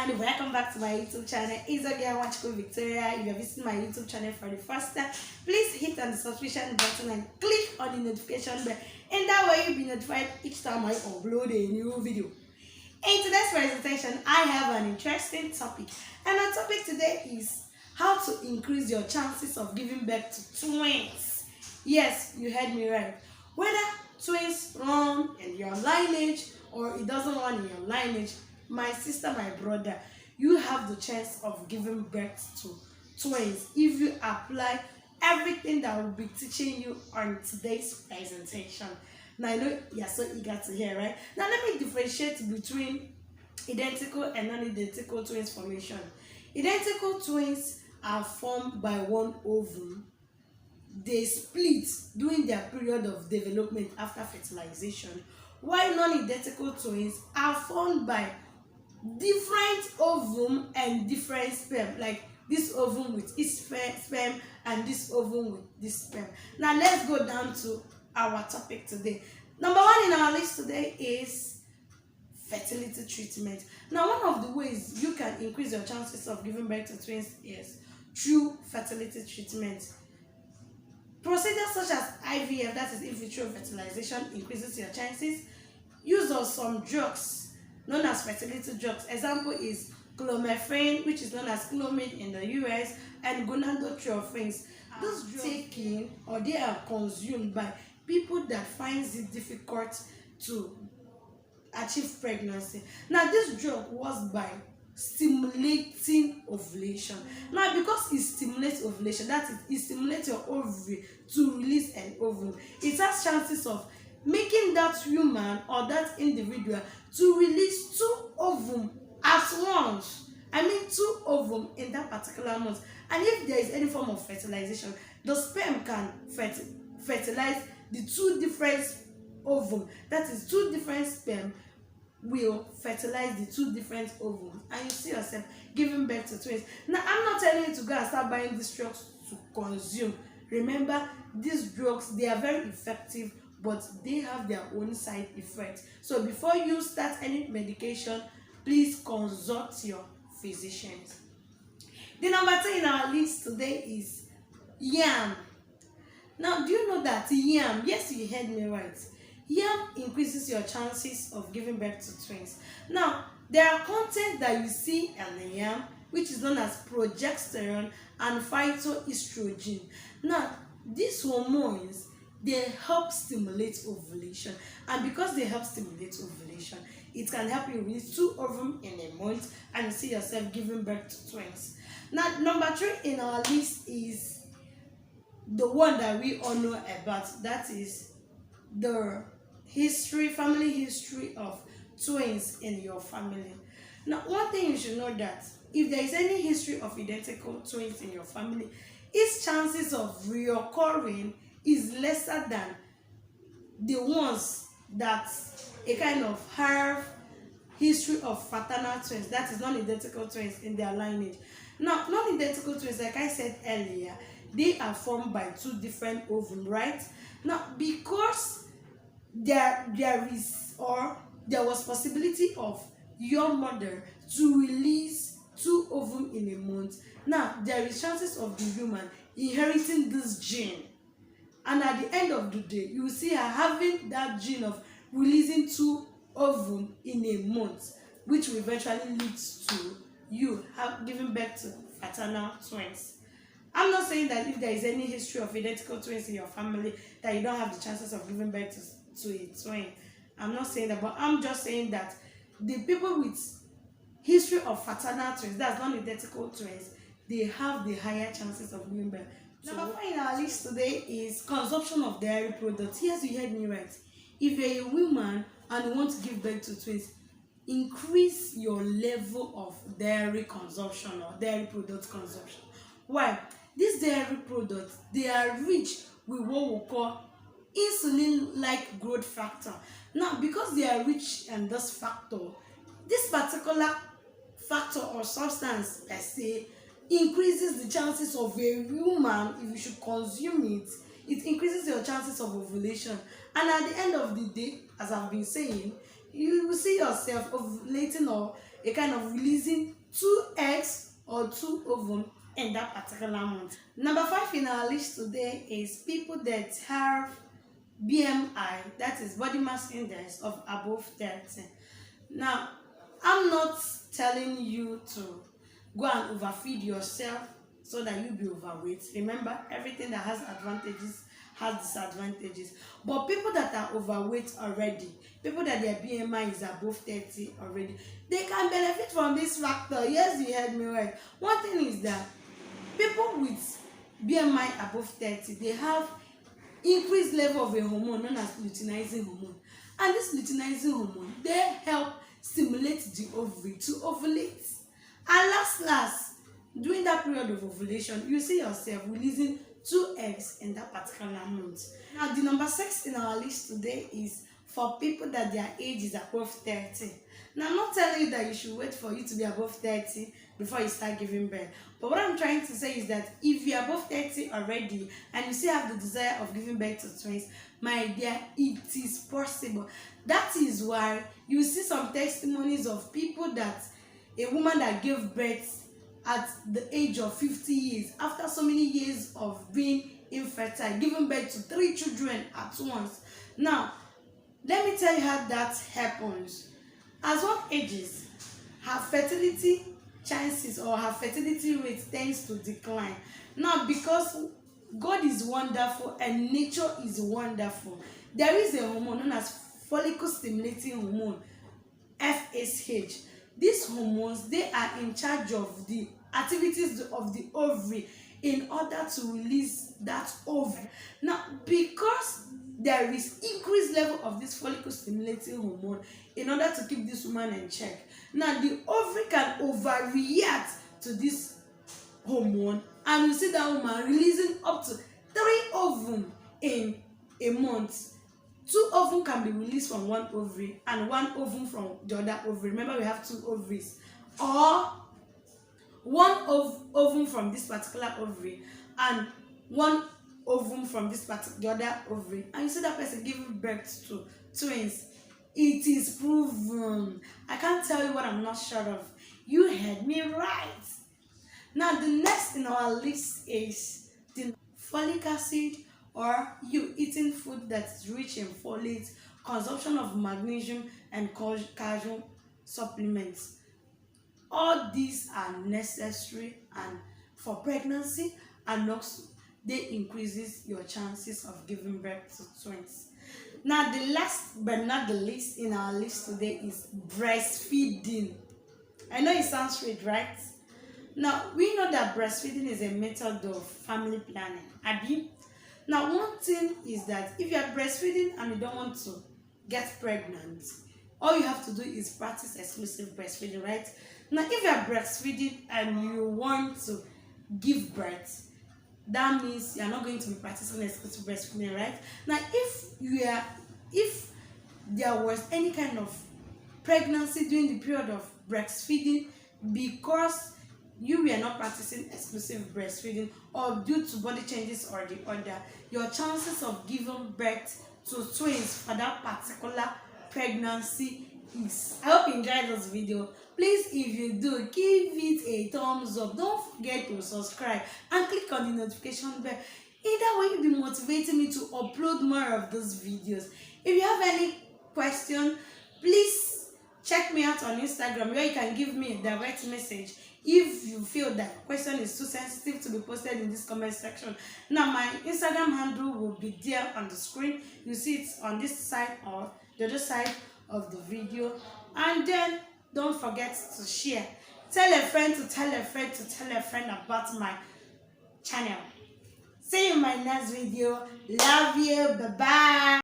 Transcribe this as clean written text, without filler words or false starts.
and welcome back to my YouTube channel. It's again Wachiko Victoria. If you're visiting my YouTube channel for the first time, please hit on the subscription button and click on the notification bell, and that way you'll be notified each time I upload a new video. In today's presentation, I have an interesting topic, and our topic today is how to increase your chances of giving birth to twins. Yes, you heard me right. Whether twins run in your lineage or it doesn't run in your lineage, my sister, my brother, you have the chance of giving birth to twins if you apply everything that we'll be teaching you on today's presentation. Now I know you're so eager to hear, right? Now let me differentiate between identical and non-identical twins formation. Identical twins are formed by one ovum. They split during their period of development after fertilization, while non-identical twins are formed by different ovum and different sperm, like this ovum with its sperm and this ovum with this sperm. Now let's go down to our topic today. Number one in our list today is fertility treatment. Now, one of the ways you can increase your chances of giving birth to twins is through fertility treatment. Procedures such as IVF, that is in vitro fertilization, increases your chances. Use of some drugs known as fertility drugs. Example is clomiphene, which is known as clomid in the US, and gonadotropins. Those drugs taken or they are consumed by people that finds it difficult to achieve pregnancy. Now, this drug works by stimulating ovulation. Now, because it stimulates ovulation, that is, it stimulates your ovary to release an ovum. It has chances of making that human or that individual to release two ovum at once. I mean, two ovum in that particular month. And if there is any form of fertilization, the sperm can fertilize the two different ovum. That is, two different sperm will fertilize the two different ovums, and you see yourself giving birth to twins. Now, I'm not telling you to go and start buying these drugs to consume. Remember, these drugs, they are very effective, but they have their own side effects. So before you start any medication, please consult your physicians. The number 2 in our list today is yam. Now, do you know that yam, yes, you heard me right, yam increases your chances of giving birth to twins. Now, there are content that you see in the yam, which is known as progesterone and phytoestrogen. Now, these hormones, they help stimulate ovulation, and because they help stimulate ovulation, it can help you release two ovum in a month, and you see yourself giving birth to twins. Now, number 3 in our list is the one that we all know about, that is the family history of twins in your family. Now, one thing you should know that if there is any history of identical twins in your family, its chances of reoccurring is lesser than the ones that a kind of have history of fraternal twins, that is non-identical twins in their lineage. Now, non-identical twins, like I said earlier, they are formed by two different ovum, right? Now, because there was possibility of your mother to release two ovum in a month, now there is chances of the human inheriting this gene, and at the end of the day, you will see her having that gene of releasing two ovum in a month, which will eventually lead to you giving birth to fraternal twins. I'm not saying that if there is any history of identical twins in your family that you don't have the chances of giving birth to a twin. I'm not saying that, but I'm just saying that the people with history of fraternal twins, that's non-identical twins, they have the higher chances of giving birth. Number 4 in our list today is consumption of dairy products. Yes, you heard me right. If you're a woman and you want to give birth to twins, increase your level of dairy consumption or dairy product consumption. Why? These dairy products, they are rich with what we call insulin-like growth factor. Now, because they are rich in this factor, this particular factor or substance, I say, increases the chances of a woman, if you should consume it, it increases your chances of ovulation. And at the end of the day, as I've been saying, you will see yourself ovulating or a kind of releasing 2 eggs or 2 ovum in that particular month. Number 5 in our list today is people that have BMI, that is body mass index of above 30. Now, I'm not telling you to go and overfeed yourself so that you be overweight. Remember, everything that has advantages has disadvantages. But people that are overweight already, people that their BMI is above 30 already, they can benefit from this factor. Yes, you heard me right. One thing is that people with BMI above 30, they have increased level of a hormone known as luteinizing hormone. And this luteinizing hormone, they help stimulate the ovary to ovulate. And last, during that period of ovulation, you see yourself releasing 2 eggs in that particular month. Now, the number 6 in our list today is for people that their age is above 30. Now, I'm not telling you that you should wait for you to be above 30 before you start giving birth. But what I'm trying to say is that if you're above 30 already and you still have the desire of giving birth to twins, my dear, it is possible. That is why you see some testimonies of people that a woman that gave birth at the age of 50 years, after so many years of being infertile, giving birth to 3 children at once. Now, let me tell you how that happens. As one ages, her fertility chances or her fertility rate tends to decline. Now, because God is wonderful and nature is wonderful, there is a hormone known as follicle stimulating hormone, FSH. These hormones, they are in charge of the activities of the ovary in order to release that ovary. Now, because there is increased level of this follicle stimulating hormone in order to keep this woman in check. Now, the ovary can overreact to this hormone, and you see that woman releasing up to 3 ovum in a month. 2 ovum can be released from one ovary and 1 ovum from the other ovary. Remember, we have 2 ovaries. Or 1 ovum from this particular ovary and 1 ovum from this the other ovary, and you see that person giving birth to twins. It is proven. I can't tell you what I'm not sure of. You heard me right. Now, the next in our list is the folic acid, or you eating food that is rich in folate, consumption of magnesium and calcium supplements. All these are necessary and for pregnancy, and also they increases your chances of giving birth to twins. Now, the last but not the least in our list today is breastfeeding. I know it sounds weird, right? Now, we know that breastfeeding is a method of family planning. Abi? Now, one thing is that if you are breastfeeding and you don't want to get pregnant, all you have to do is practice exclusive breastfeeding, right? Now, if you are breastfeeding and you want to give birth, that means you are not going to be practicing exclusive breastfeeding, right? Now, if there was any kind of pregnancy during the period of breastfeeding because you were not practicing exclusive breastfeeding, or due to body changes or the other, your chances of giving birth to twins for that particular pregnancy is. I hope you enjoyed this video. Please, if you do, give it a thumbs up. Don't forget to subscribe and click on the notification bell. In that way, you'll be motivating me to upload more of those videos. If you have any question, please check me out on Instagram, where you can give me a direct message if you feel that question is too sensitive to be posted in this comment section. Now, my Instagram handle will be there on the screen. You see it on this side or the other side of the video. And then don't forget to share. Tell a friend to tell a friend to tell a friend about my channel. See you in my next video. Love you. Bye bye.